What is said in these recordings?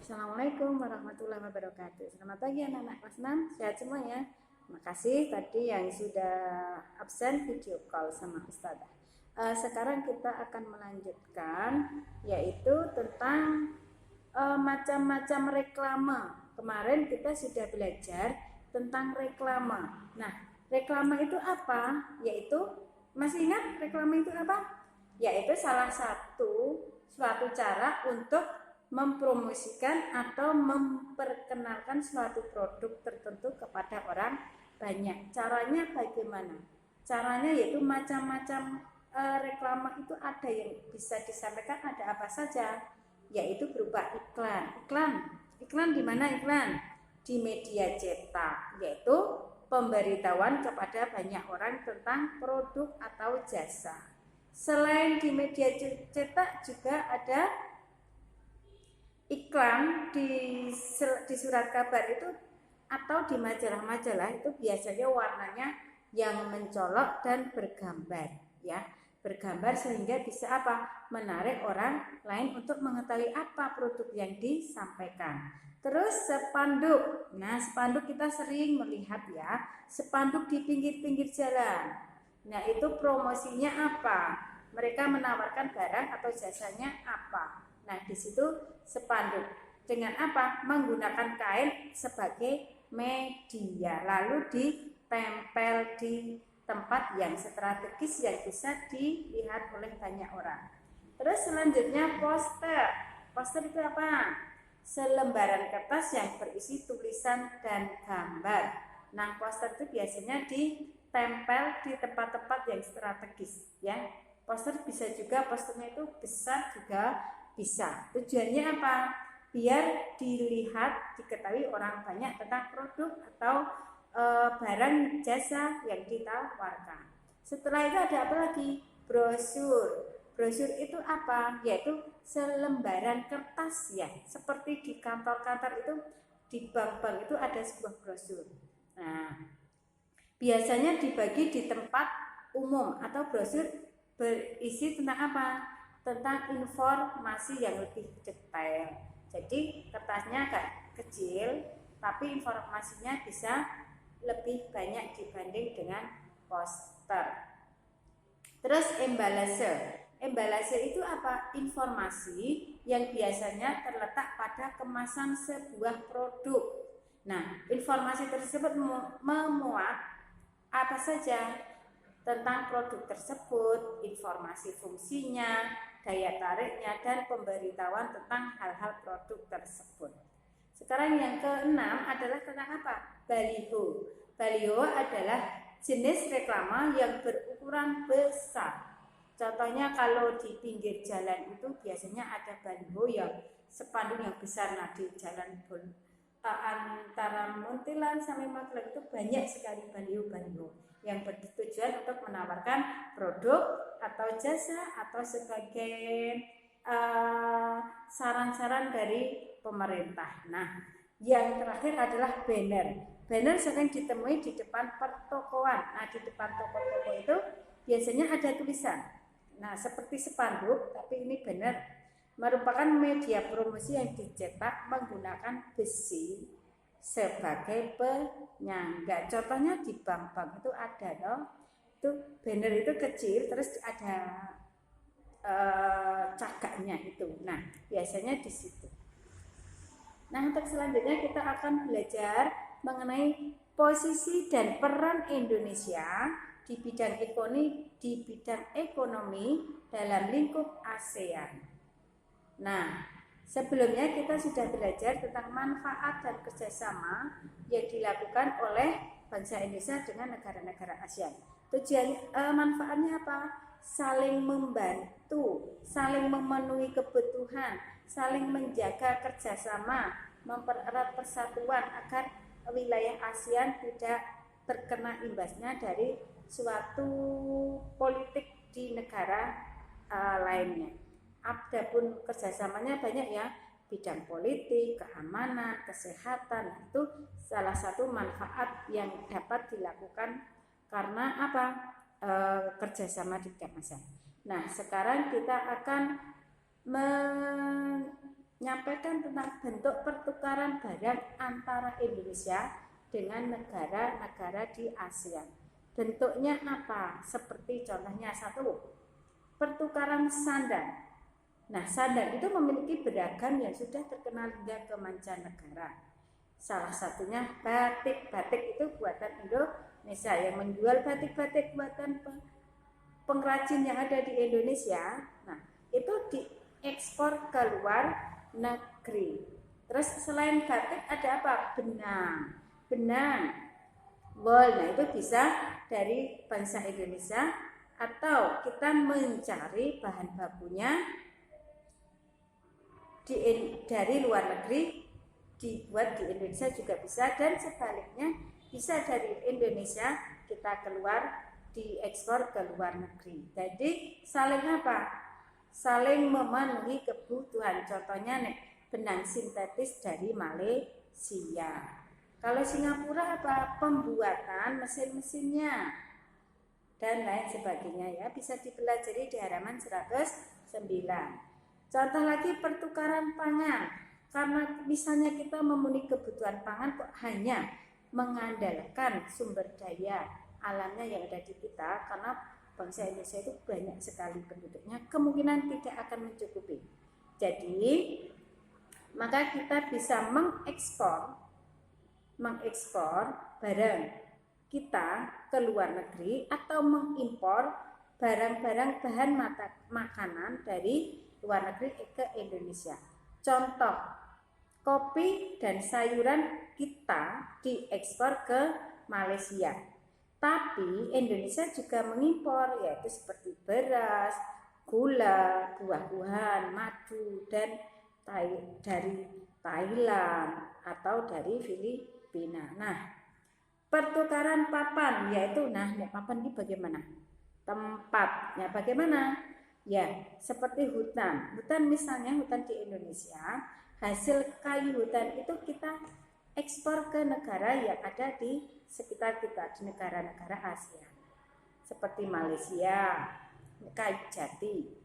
Assalamualaikum warahmatullahi wabarakatuh. Selamat pagi anak-anak kelas 6, sehat semuanya. Terima kasih tadi yang sudah absen video call sama Ustazah. Sekarang kita akan melanjutkan yaitu tentang macam-macam reklame. Kemarin kita sudah belajar tentang reklame. Nah, reklame itu apa? Yaitu, masih ingat reklame itu apa? Yaitu salah satu suatu cara untuk mempromosikan atau memperkenalkan suatu produk tertentu kepada orang banyak. Caranya bagaimana? Caranya yaitu macam-macam reklame itu ada yang bisa disampaikan, ada apa saja, yaitu berupa iklan di mana iklan? Di media cetak, yaitu pemberitahuan kepada banyak orang tentang produk atau jasa. Selain di media cetak juga ada iklan di surat kabar itu atau di majalah-majalah itu biasanya warnanya yang mencolok dan bergambar, ya, bergambar sehingga bisa apa? Menarik orang lain untuk mengetahui apa produk yang disampaikan. Terus spanduk. Nah, spanduk kita sering melihat ya, spanduk di pinggir-pinggir jalan. Nah, itu promosinya apa? Mereka menawarkan barang atau jasanya apa? Nah, di situ spanduk dengan apa? Menggunakan kain sebagai media, lalu ditempel di tempat yang strategis yang bisa dilihat oleh banyak orang. Terus selanjutnya poster. Poster itu apa? Selembaran kertas yang berisi tulisan dan gambar. Nah, poster itu biasanya ditempel di tempat-tempat yang strategis, ya. Poster bisa juga, posternya itu besar juga bisa. Tujuannya apa? Biar dilihat, diketahui orang banyak tentang produk atau barang jasa yang ditawarkan. Setelah itu ada apa lagi? Brosur. Brosur itu apa? Yaitu selembaran kertas, ya. Seperti di kantor-kantor itu, di bank-bank itu ada sebuah brosur. Nah, biasanya dibagi di tempat umum atau brosur berisi tentang apa? Tentang informasi yang lebih detail. Jadi kertasnya agak kecil, tapi informasinya bisa lebih banyak dibanding dengan poster. Terus embalase. Embalase itu apa? Informasi yang biasanya terletak pada kemasan sebuah produk. Nah, informasi tersebut memuat apa saja tentang produk tersebut, informasi fungsinya, daya tariknya, dan pemberitahuan tentang hal-hal produk tersebut. Sekarang yang keenam adalah tentang apa? Baliho. Baliho adalah jenis reklame yang berukuran besar. Contohnya kalau di pinggir jalan itu biasanya ada baliho yang spanduk yang besar. Nah, di jalan antara Muntilan sampai Magelang itu banyak sekali baliho-baliho yang bertujuan untuk menawarkan produk atau jasa atau sebagai saran-saran dari pemerintah. Nah, yang terakhir adalah banner. Banner sering ditemui di depan pertokoan. Nah, di depan toko-toko itu biasanya ada tulisan. Nah, seperti spanduk, tapi ini banner merupakan media promosi yang dicetak menggunakan besi sebagai penyangga. Contohnya di bank-bank itu ada loh. Itu banner itu kecil, terus ada cagaknya itu. Nah, biasanya di situ. Nah, untuk selanjutnya kita akan belajar mengenai posisi dan peran Indonesia di bidang ekonomi dalam lingkup ASEAN. Nah, sebelumnya kita sudah belajar tentang manfaat dan kerjasama yang dilakukan oleh bangsa Indonesia dengan negara-negara ASEAN. Tujuan manfaatnya apa? Saling membantu, saling memenuhi kebutuhan, saling menjaga kerjasama, mempererat persatuan agar wilayah ASEAN tidak terkena imbasnya dari suatu politik di negara lainnya. Adapun kerjasamanya banyak ya, bidang politik, keamanan, kesehatan, itu salah satu manfaat yang dapat dilakukan karena apa? Kerjasama di bidang ASEAN. Nah, sekarang kita akan menyampaikan tentang bentuk pertukaran barang antara Indonesia dengan negara-negara di ASEAN. Bentuknya apa? Seperti contohnya satu, pertukaran sandang. Nah, sandang itu memiliki beragam yang sudah terkenal hingga ke mancanegara. Salah satunya batik. Batik itu buatan Indonesia. Yang menjual batik-batik buatan pengrajin yang ada di Indonesia, nah itu diekspor ke luar negeri. Terus selain batik ada apa? Benang, wol. Nah itu bisa dari bangsa Indonesia, atau kita mencari bahan bakunya dari luar negeri, dibuat di Indonesia juga bisa, dan sebaliknya bisa dari Indonesia kita keluar diekspor ke luar negeri. Jadi saling apa? Saling memenuhi kebutuhan. Contohnya nih, benang sintetis dari Malaysia. Kalau Singapura apa? Pembuatan mesin-mesinnya dan lain sebagainya ya, bisa dipelajari di halaman 109. Contoh lagi pertukaran pangan. Karena misalnya kita memenuhi kebutuhan pangan kok hanya mengandalkan sumber daya alamnya yang ada di kita, karena bangsa Indonesia itu banyak sekali penduduknya, kemungkinan tidak akan mencukupi. Jadi maka kita bisa mengekspor barang kita ke luar negeri atau mengimpor barang-barang bahan makanan dari luar negeri ke Indonesia. Contoh, kopi dan sayuran kita diekspor ke Malaysia. Tapi Indonesia juga mengimpor, yaitu seperti beras, gula, buah-buahan, madu, dan dari Thailand atau dari Filipina. Nah, pertukaran papan, yaitu papan ini bagaimana? Tempatnya bagaimana? Ya, seperti hutan. Hutan misalnya, hutan di Indonesia, hasil kayu hutan itu kita ekspor ke negara yang ada di sekitar kita, di negara-negara ASEAN. Seperti Malaysia, kayu jati.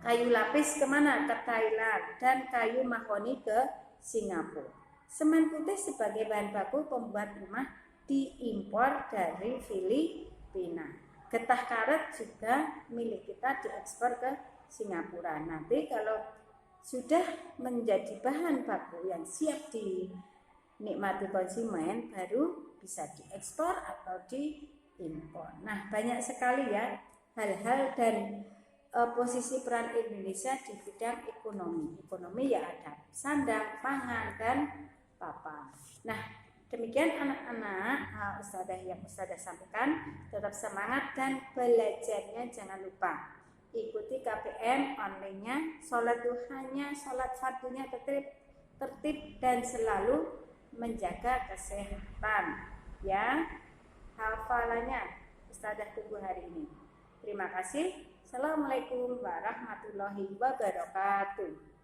Kayu lapis kemana? Ke Thailand. Dan kayu mahoni ke Singapura. Semen putih sebagai bahan baku pembuat rumah diimpor dari Filipina. Getah karet juga milik kita, diekspor ke Singapura. Nanti kalau sudah menjadi bahan baku yang siap dinikmati konsumen, baru bisa diekspor atau diimpor. Nah, banyak sekali ya hal-hal dan posisi peran Indonesia di bidang ekonomi. Ekonomi ya ada sandang, pangan, dan papan. Nah, demikian anak-anak Ustadzah yang Ustadzah sampaikan. Tetap semangat dan belajarnya jangan lupa ikuti KPM online-nya, sholat duhanya, sholat fardunya tertib dan selalu menjaga kesehatan ya. Hafalannya Ustadzah tunggu hari ini. Terima kasih. Assalamualaikum warahmatullahi wabarakatuh.